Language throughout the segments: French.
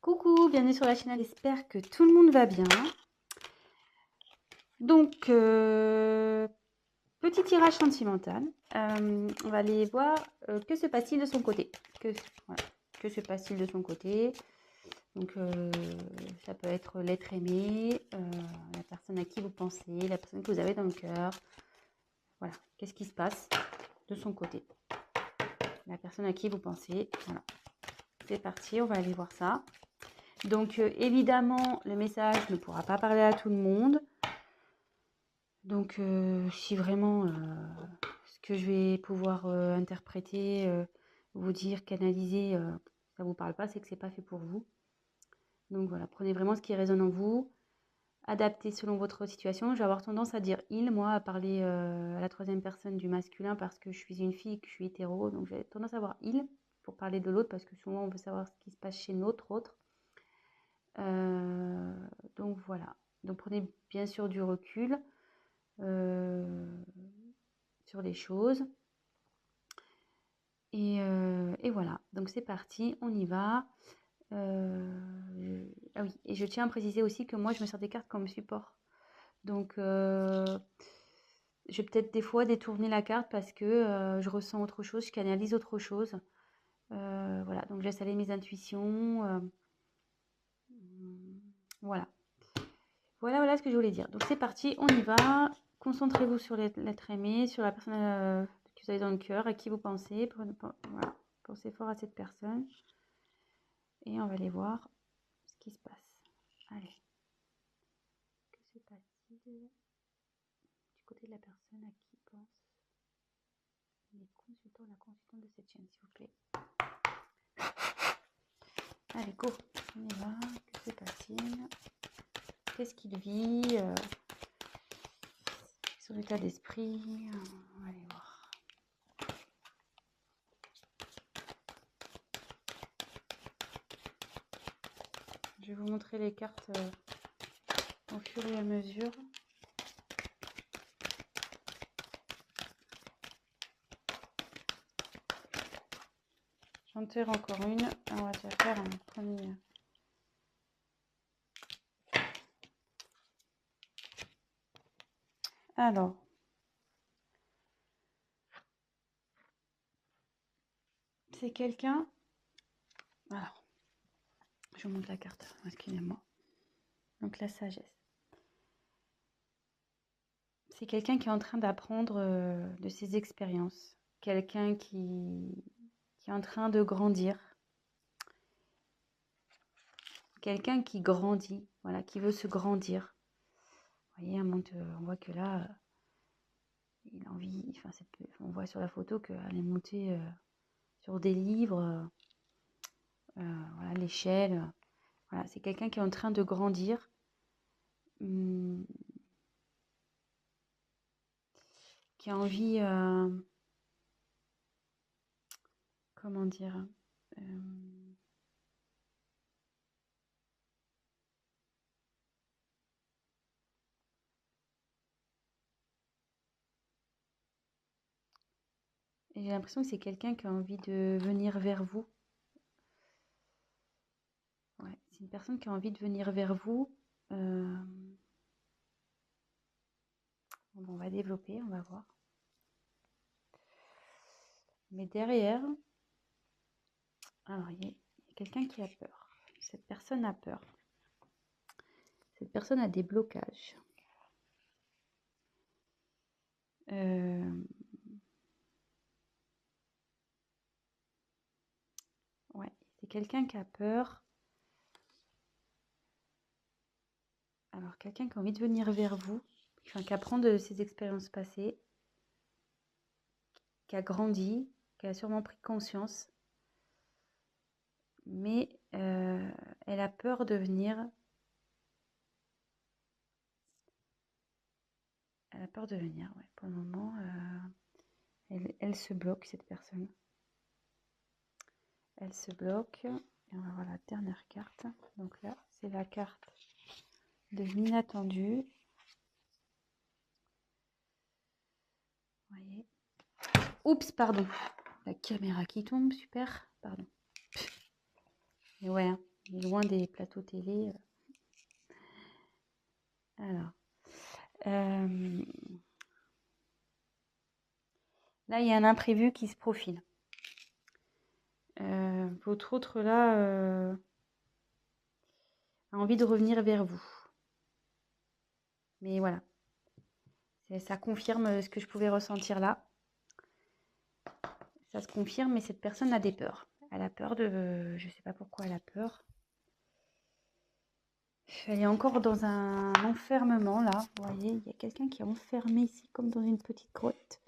Coucou, bienvenue sur la chaîne, j'espère que tout le monde va bien. Donc, petit tirage sentimental. On va aller voir que se passe-t-il de son côté. Que se passe-t-il de son côté. Donc, ça peut être l'être aimé, la personne à qui vous pensez, la personne que vous avez dans le cœur. Voilà, qu'est-ce qui se passe de son côté. La personne à qui vous pensez. Voilà, c'est parti, on va aller voir ça. Donc, évidemment, le message ne pourra pas parler à tout le monde. Donc, si vraiment ce que je vais pouvoir interpréter, vous dire, canaliser, ça ne vous parle pas, c'est que ce n'est pas fait pour vous. Donc voilà, prenez vraiment ce qui résonne en vous, adaptez selon votre situation. Je vais avoir tendance à dire « il », moi, à parler à la troisième personne du masculin parce que je suis une fille, que je suis hétéro. Donc j'ai tendance à avoir « il » pour parler de l'autre parce que souvent on veut savoir ce qui se passe chez notre autre. Donc voilà, donc prenez bien sûr du recul sur les choses. Et voilà, donc c'est parti, on y va. Ah oui, et je tiens à préciser aussi que moi je me sers des cartes comme support. Donc je vais peut-être des fois détourner la carte parce que je ressens autre chose, je canalise autre chose. Voilà, donc je laisse aller mes intuitions. Voilà. Voilà ce que je voulais dire. Donc c'est parti, on y va. Concentrez-vous sur l'être aimé, sur la personne que vous avez dans le cœur, à qui vous pensez. Voilà. Pensez fort à cette personne. Et on va aller voir ce qui se passe. Allez. Que se passe-t-il du côté de la personne à qui pense les consultants, la consultante de cette chaîne, s'il vous plaît. Allez, go. On y va. Que se passe-t-il? Qu'est-ce qu'il vit son état d'esprit. On va aller voir. Je vais vous montrer les cartes au fur et à mesure. J'en tire encore une. On va déjà faire un premier. Alors. C'est quelqu'un. Alors. Je vous montre la carte. Excusez-moi. Donc la sagesse. C'est quelqu'un qui est en train d'apprendre de ses expériences. Quelqu'un qui est en train de grandir. Quelqu'un qui grandit, voilà, qui veut se grandir. Vous voyez, on voit que là, il a envie, enfin, on voit sur la photo qu'elle est montée sur des livres, voilà, l'échelle. Voilà, c'est quelqu'un qui est en train de grandir. Qui a envie, comment dire, et j'ai l'impression que c'est quelqu'un qui a envie de venir vers vous. Ouais, c'est une personne qui a envie de venir vers vous. Bon, on va développer, on va voir. Mais derrière, alors il y a quelqu'un qui a peur. Cette personne a peur. Cette personne a des blocages. Ouais, c'est quelqu'un qui a peur. Alors, quelqu'un qui a envie de venir vers vous, enfin, qui apprend de ses expériences passées, qui a grandi, qui a sûrement pris conscience, mais elle a peur de venir. Elle a peur de venir, ouais. Pour le moment, elle se bloque, cette personne. Elle se bloque. Et on va voir la dernière carte. Donc là, c'est la carte de l'inattendu. Vous voyez. Oups, pardon. La caméra qui tombe, super. Pardon. Et ouais, hein. loin des plateaux télé. Alors, là, il y a un imprévu qui se profile. Votre autre, là, a envie de revenir vers vous. Mais voilà, ça confirme ce que je pouvais ressentir là. Ça se confirme, mais cette personne a des peurs. Elle a peur de... Je ne sais pas pourquoi elle a peur. Elle est encore dans un enfermement, là. Vous voyez, il y a quelqu'un qui est enfermé ici, comme dans une petite grotte.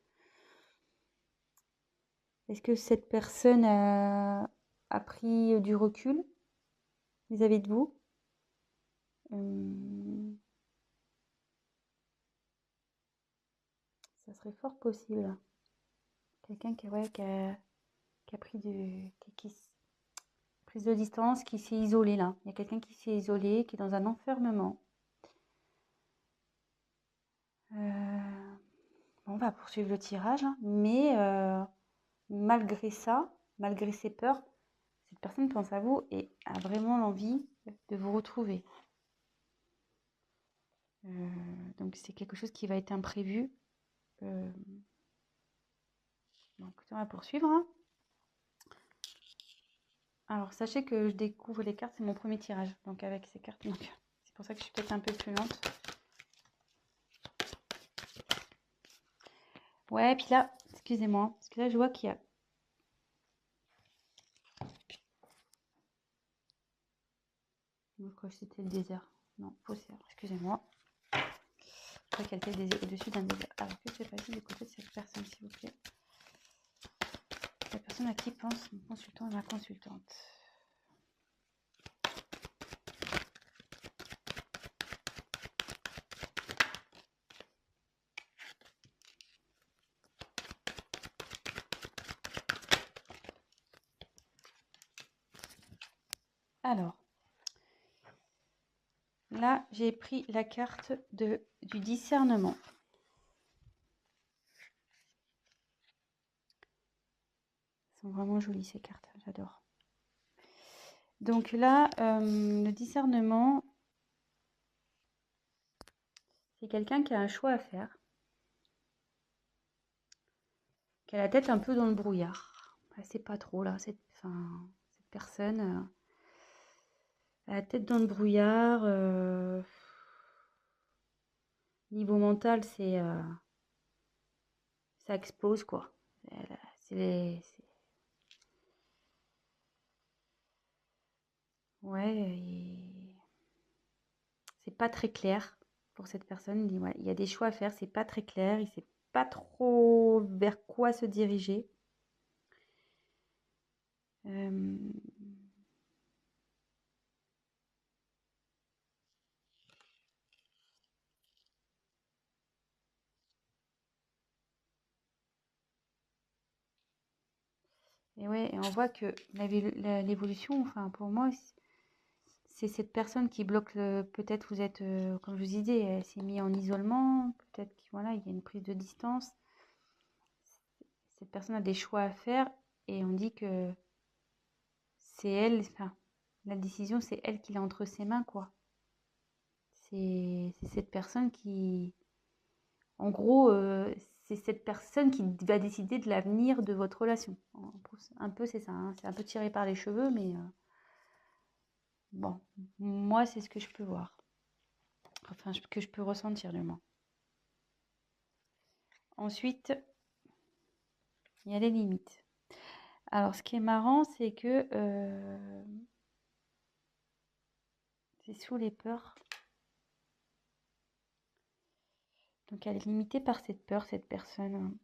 Est-ce que cette personne a pris du recul vis-à-vis de vous? Ça serait fort possible. Quelqu'un qui, ouais, qui a pris prise de distance, qui s'est isolé là. Il y a quelqu'un qui s'est isolé, qui est dans un enfermement. On va poursuivre le tirage, hein, mais malgré ça, malgré ses peurs, cette personne pense à vous et a vraiment l'envie de vous retrouver. Donc c'est quelque chose qui va être imprévu. Donc on va poursuivre. Hein. Alors sachez que je découvre les cartes, c'est mon premier tirage. Donc avec ces cartes, c'est pour ça que je suis peut-être un peu plus lente. Ouais, puis là, excusez-moi, parce que là je vois qu'il y a... Je crois que c'était le désert. Non, faussaire, excusez-moi. Je crois qu'elle était au-dessus d'un désert. Alors que c'est passé du côté de cette personne, s'il vous plaît. La personne à qui pense mon consultant et ma consultante. Alors, là, j'ai pris la carte du discernement. Elles sont vraiment jolies ces cartes, j'adore. Donc là, le discernement, c'est quelqu'un qui a un choix à faire, qui a la tête un peu dans le brouillard. Elle sait pas trop là, cette personne a la tête dans le brouillard. Niveau mental, ça explose quoi. Ouais, c'est pas très clair pour cette personne. Il y a des choix à faire, c'est pas très clair. Il sait pas trop vers quoi se diriger. Et ouais, et on voit que l'évolution, enfin pour moi, c'est cette personne qui bloque peut-être vous êtes, comme je vous disais, elle s'est mise en isolement, peut-être qu'il voilà, il y a une prise de distance. Cette personne a des choix à faire et on dit que c'est elle, enfin, la décision, c'est elle qui l'a entre ses mains, quoi. C'est cette personne qui, en gros, c'est cette personne qui va décider de l'avenir de votre relation. Un peu, c'est ça, hein. C'est un peu tiré par les cheveux, mais bon, moi, c'est ce que je peux voir. Enfin, que je peux ressentir, du moins. Ensuite, il y a les limites. Alors, ce qui est marrant, c'est que c'est sous les peurs. Donc, elle est limitée par cette peur, cette personne.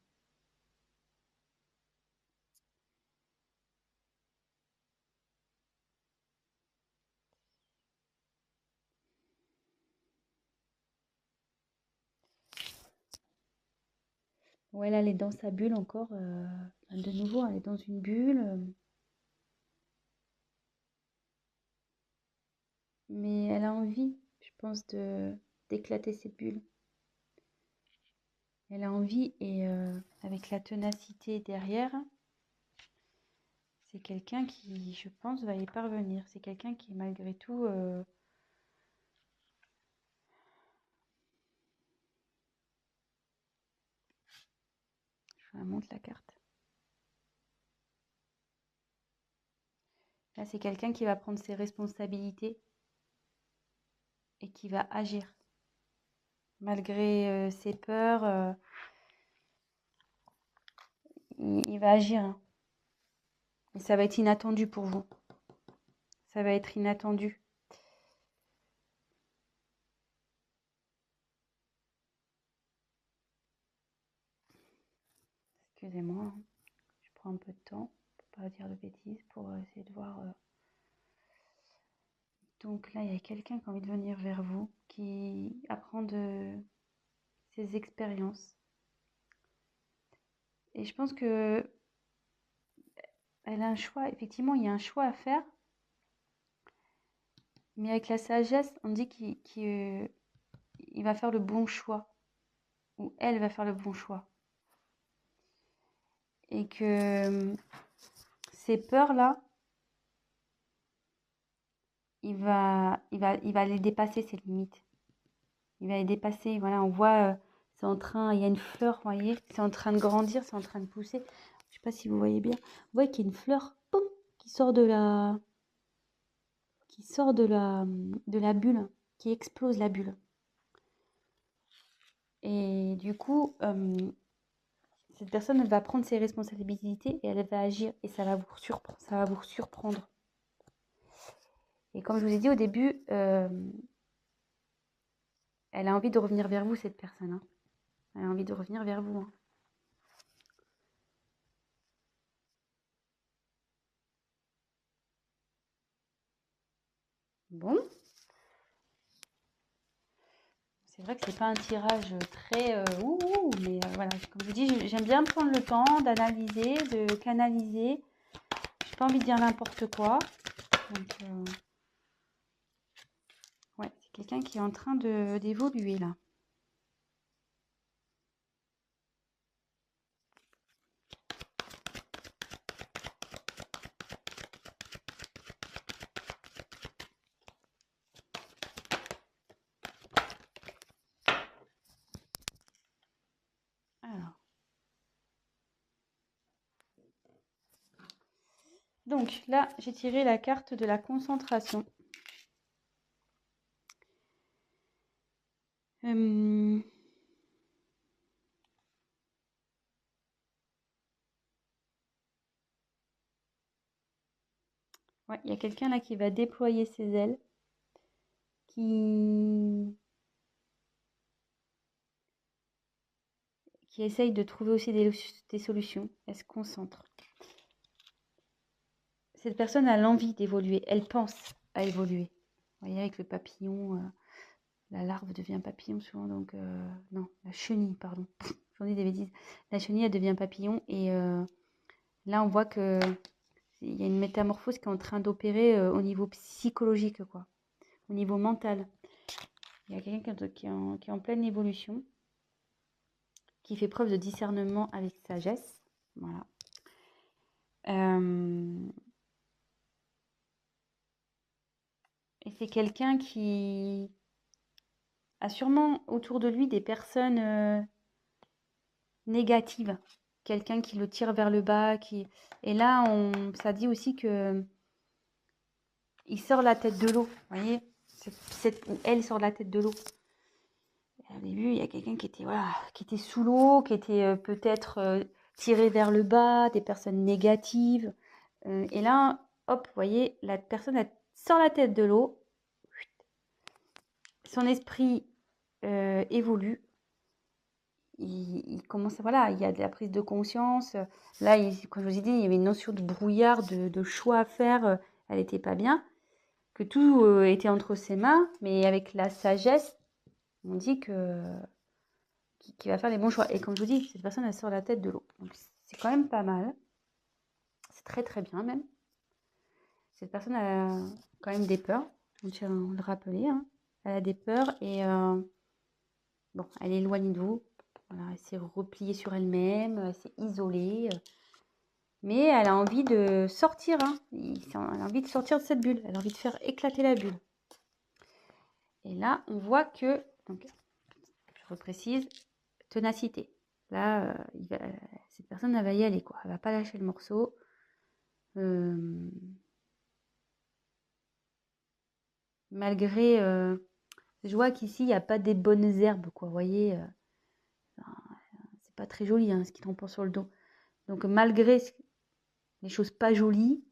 Ouais, là, elle est dans sa bulle encore. De nouveau, elle est dans une bulle. Mais elle a envie, je pense, d'éclater cette bulle. Elle a envie et avec la ténacité derrière, c'est quelqu'un qui, je pense, va y parvenir. C'est quelqu'un qui, malgré tout, je vous la montre la carte. Là, c'est quelqu'un qui va prendre ses responsabilités et qui va agir. Malgré ses peurs, il va agir. Hein. Et ça va être inattendu pour vous. Ça va être inattendu. Excusez-moi, hein. Je prends un peu de temps pour pas dire de bêtises, pour essayer de voir. Donc là, il y a quelqu'un qui a envie de venir vers vous, qui apprend de ses expériences. Et je pense que elle a un choix. Effectivement, il y a un choix à faire. Mais avec la sagesse, on dit qu'il va faire le bon choix. Ou elle va faire le bon choix. Et que ces peurs-là, il va les dépasser, ces limites. Il va les dépasser. Voilà, on voit, c'est en train, il y a une fleur, vous voyez, c'est en train de grandir, c'est en train de pousser. Je sais pas si vous voyez bien. Vous voyez qu'il y a une fleur, poum, qui sort de la bulle, qui explose la bulle. Et du coup, cette personne elle va prendre ses responsabilités et elle va agir et ça va vous surprendre. Et comme je vous ai dit au début, elle a envie de revenir vers vous, cette personne. Hein. Elle a envie de revenir vers vous. Hein. Bon. C'est vrai que c'est pas un tirage très mais voilà, comme je vous dis, j'aime bien prendre le temps d'analyser, de canaliser. J'ai pas envie de dire n'importe quoi. Donc, ouais, c'est quelqu'un qui est en train d'évoluer là. Alors. Donc là, j'ai tiré la carte de la concentration. Ouais, il y a quelqu'un là qui va déployer ses ailes, qui essaye de trouver aussi des solutions. Elle se concentre. Cette personne a l'envie d'évoluer, elle pense à évoluer. Vous voyez, avec le papillon, la larve devient papillon souvent, donc non, la chenille, pardon, j'en dis des bêtises. La chenille, elle devient papillon et là, on voit que il y a une métamorphose qui est en train d'opérer au niveau psychologique, quoi, au niveau mental. Il y a quelqu'un qui est en pleine évolution, qui fait preuve de discernement avec sagesse. Voilà. Et c'est quelqu'un qui a sûrement autour de lui des personnes négatives. Quelqu'un qui le tire vers le bas. Et là, ça dit aussi que il sort la tête de l'eau. Vous voyez, elle sort la tête de l'eau. Au début, il y a quelqu'un qui était sous l'eau, qui était peut-être tiré vers le bas, des personnes négatives. Et là, hop, vous voyez, la personne elle sort la tête de l'eau. Son esprit évolue. Il commence, voilà, il y a de la prise de conscience. Là, comme je vous ai dit, il y avait une notion de brouillard, de choix à faire. Elle n'était pas bien. Que tout était entre ses mains, mais avec la sagesse, on dit qu'il va faire les bons choix. Et comme je vous dis, cette personne, elle sort la tête de l'eau. Donc, c'est quand même pas mal. C'est très, très bien, même. Cette personne a quand même des peurs. On tient à le rappeler. Hein. Elle a des peurs et bon, elle est éloignée de vous. Voilà, elle s'est repliée sur elle-même. Elle s'est isolée. mais elle a envie de sortir, hein. Elle a envie de sortir de cette bulle, elle a envie de faire éclater la bulle. Et là, on voit que, donc, je reprécise, ténacité. Là, cette personne, elle va y aller, quoi. Elle va pas lâcher le morceau. Malgré, je vois qu'ici, il n'y a pas des bonnes herbes, quoi. Vous voyez, c'est pas très joli, hein, ce qui tombe sur le dos. Donc, malgré les choses pas jolies,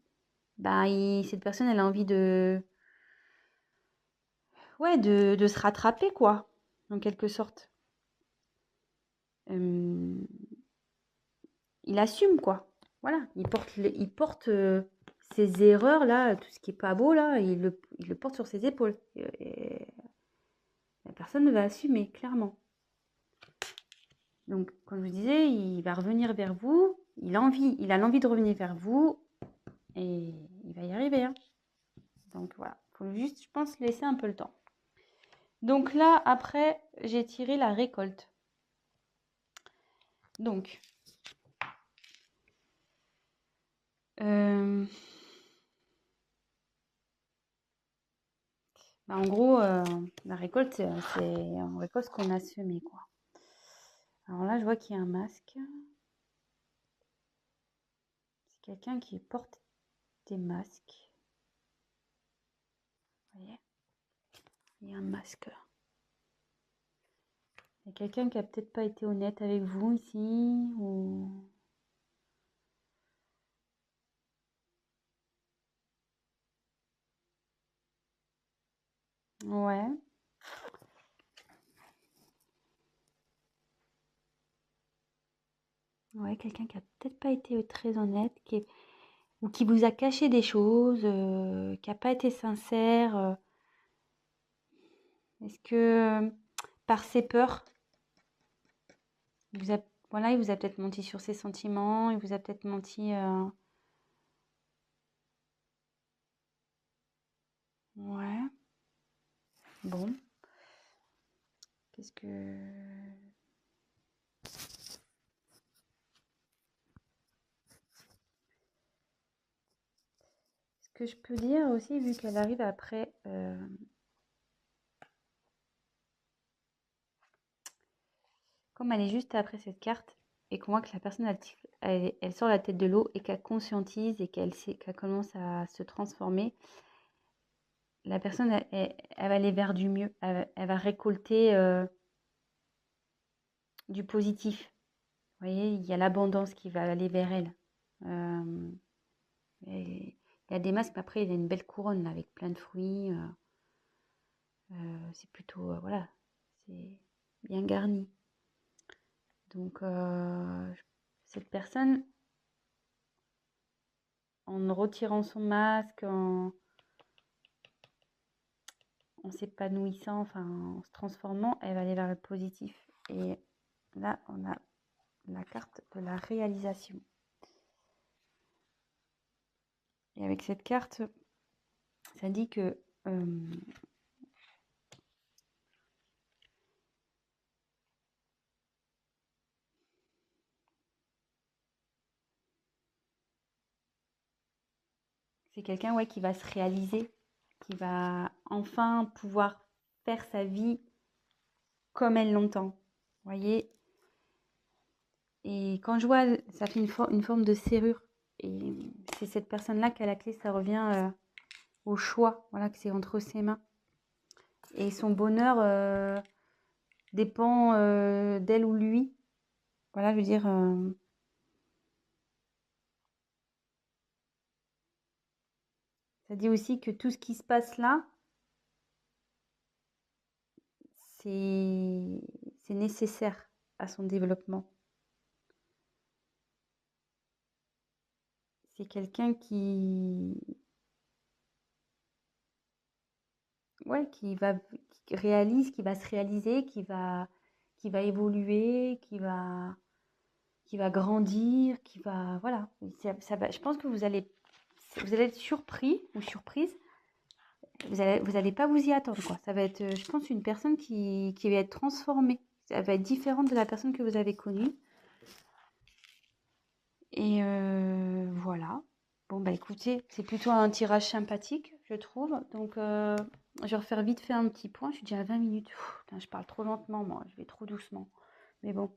bah, cette personne, elle a envie ouais, de se rattraper, quoi, en quelque sorte. Il assume, quoi. Voilà, il porte ses erreurs, là, tout ce qui est pas beau, là, il le porte sur ses épaules. Et la personne va assumer, clairement. Donc, comme je vous disais, il va revenir vers vous, il a l'envie de revenir vers vous, et il va y arriver, hein. Donc, voilà, il faut juste, je pense, laisser un peu le temps. Donc là, après, j'ai tiré la récolte. Donc, bah, en gros, la récolte, c'est on récolte ce qu'on a semé, quoi. Alors là, je vois qu'il y a un masque. C'est quelqu'un qui porte des masques. Vous voyez? Il y a un masque. Il y a quelqu'un qui a peut-être pas été honnête avec vous ici, ou... Ouais. Ouais, quelqu'un qui a peut-être pas été très honnête, ou qui vous a caché des choses, qui n'a pas été sincère. Est-ce que par ses peurs, voilà, il vous a peut-être menti sur ses sentiments, il vous a peut-être menti. Ouais. Bon. Qu'est-ce que... Ce que je peux dire aussi, vu qu'elle arrive après... Comme elle est juste après cette carte, et qu'on voit que la personne, elle sort la tête de l'eau, et qu'elle conscientise, et qu'elle commence à se transformer, la personne, elle va aller vers du mieux. Elle va récolter du positif. Vous voyez, il y a l'abondance qui va aller vers elle. Il y a des masques, mais après, il y a une belle couronne là, avec plein de fruits. C'est plutôt, voilà, c'est bien garni. Donc, cette personne, en retirant son masque, en s'épanouissant, enfin, en se transformant, elle va aller vers le positif. Et là, on a la carte de la réalisation. Et avec cette carte, ça dit que c'est quelqu'un, ouais, qui va se réaliser, qui va enfin pouvoir faire sa vie comme elle l'entend. Vous voyez? Et quand je vois, ça fait une forme de serrure. Et c'est cette personne-là qui a la clé, ça revient au choix, voilà, que c'est entre ses mains. Et son bonheur dépend d'elle ou lui. Voilà, je veux dire... ça dit aussi que tout ce qui se passe là, c'est nécessaire à son développement. C'est quelqu'un qui réalise, qui va se réaliser, qui va évoluer, qui va grandir, qui va, voilà. Je pense que vous allez être surpris ou surprise. Vous allez pas vous y attendre, quoi. Ça va être, je pense, une personne qui va être transformée. Elle va être différente de la personne que vous avez connue. Et voilà. Bon, bah écoutez, c'est plutôt un tirage sympathique, je trouve. Donc, je vais refaire vite fait un petit point. Je suis déjà à 20 minutes. Putain, je parle trop lentement, moi. Je vais trop doucement. Mais bon,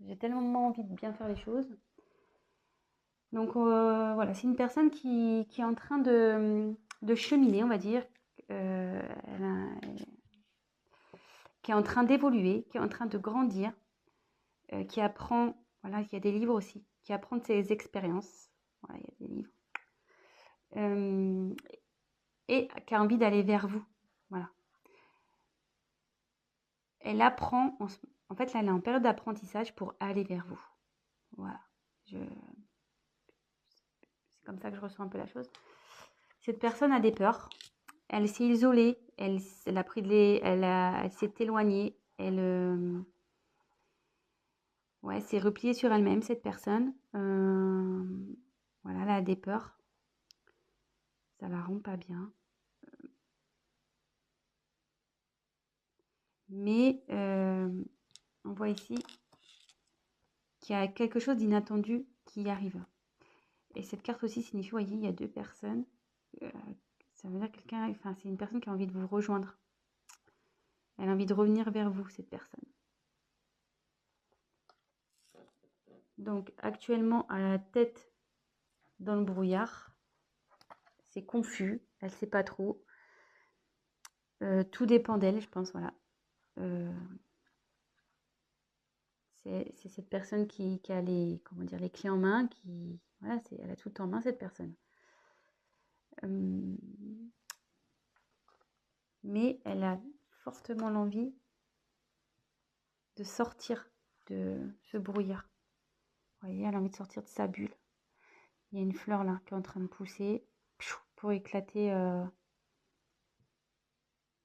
j'ai tellement envie de bien faire les choses. Donc, voilà, c'est une personne qui est en train de cheminer, on va dire. Elle qui est en train d'évoluer, qui est en train de grandir, qui apprend, voilà, il y a des livres aussi, qui apprend de ses expériences. Voilà, il y a des livres. Et qui a envie d'aller vers vous. Voilà. Elle apprend, en fait, là, elle est en période d'apprentissage pour aller vers vous. Voilà. C'est comme ça que je ressens un peu la chose. Cette personne a des peurs. Elle s'est isolée. Elle a pris elle s'est éloignée. Ouais, s'est repliée sur elle-même, cette personne. Voilà, elle a des peurs. Ça la rend pas bien. Mais on voit ici qu'il y a quelque chose d'inattendu qui arrive. Et cette carte aussi signifie, vous voyez, il y a deux personnes. Ça veut dire quelqu'un, enfin, c'est une personne qui a envie de vous rejoindre. Elle a envie de revenir vers vous, cette personne. Donc, actuellement, à la tête dans le brouillard, c'est confus, elle ne sait pas trop. Tout dépend d'elle, je pense, voilà. C'est cette personne qui a les, comment dire, les clés en main, voilà, elle a tout en main, cette personne. Mais elle a fortement l'envie de sortir de ce brouillard. Vous voyez, elle a envie de sortir de sa bulle. Il y a une fleur là qui est en train de pousser pour éclater.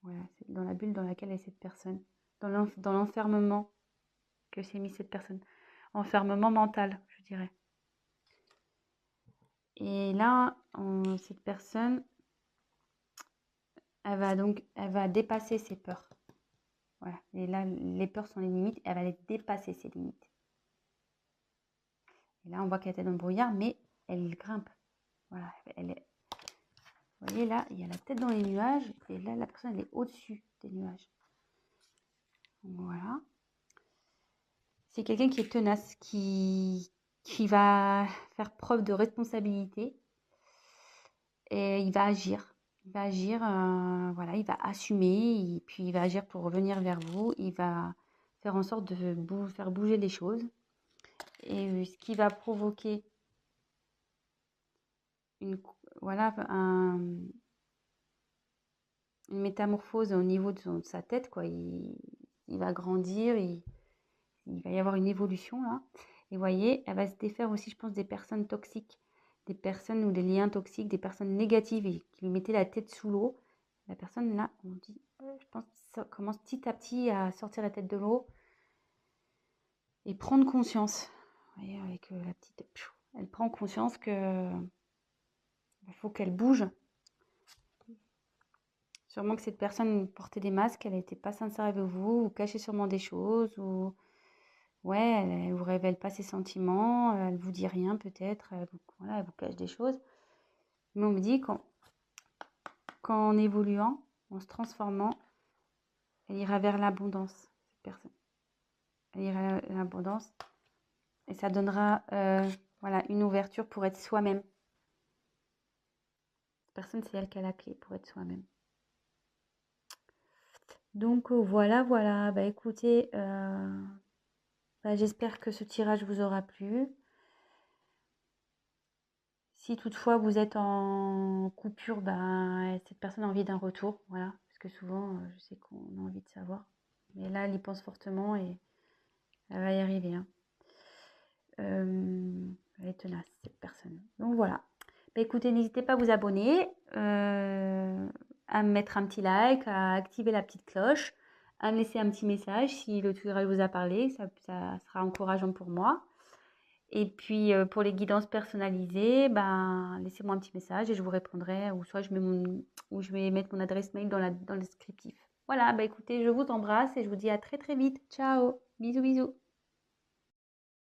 Voilà, c'est dans la bulle dans laquelle est cette personne. Dans l'enfermement que s'est mis cette personne. Enfermement mental, je dirais. Et là, cette personne, elle va dépasser ses peurs. Voilà. Et là, les peurs sont les limites. Elle va les dépasser, ses limites. Et là, on voit qu'elle était dans le brouillard, mais elle grimpe. Voilà. Vous voyez, là, il y a la tête dans les nuages. Et là, la personne, elle est au-dessus des nuages. Voilà. C'est quelqu'un qui est tenace, qui va faire preuve de responsabilité. Et il va agir. Il va agir, voilà, il va assumer. Et puis, il va agir pour revenir vers vous. Il va faire en sorte de faire bouger les choses. Et ce qui va provoquer une métamorphose au niveau de sa tête, quoi. Il va grandir, il va y avoir une évolution là. Et vous voyez, elle va se défaire aussi, je pense, des personnes toxiques, des personnes ou des liens toxiques, des personnes négatives et qui lui mettaient la tête sous l'eau. La personne là, on dit, je pense, ça commence petit à petit à sortir la tête de l'eau et prendre conscience. Vous voyez, avec la petite, elle prend conscience que il faut qu'elle bouge. Sûrement que cette personne portait des masques, elle n'était pas sincère avec vous, ou cachait sûrement des choses, ou ouais, elle vous révèle pas ses sentiments, elle vous dit rien peut-être, voilà, elle vous cache des choses. Mais on me dit qu'en évoluant, en se transformant, elle ira vers l'abondance, cette personne. Elle ira vers l'abondance et ça donnera voilà, une ouverture pour être soi-même. Cette personne, c'est elle qui a la clé pour être soi-même. Donc voilà, bah écoutez, j'espère que ce tirage vous aura plu. Si toutefois vous êtes en coupure, cette personne a envie d'un retour, voilà. Parce que souvent, je sais qu'on a envie de savoir. Mais là, elle y pense fortement et elle va y arriver. Hein. Elle est tenace, cette personne. Donc voilà. Écoutez, n'hésitez pas à vous abonner, à me mettre un petit like, à activer la petite cloche, à me laisser un petit message si le tirage vous a parlé. Ça sera encourageant pour moi. Et puis, pour les guidances personnalisées, laissez-moi un petit message et je vous répondrai ou soit je vais mettre mon adresse mail dans le descriptif. Voilà, écoutez, je vous embrasse et je vous dis à très, très vite. Ciao! Bisous, bisous!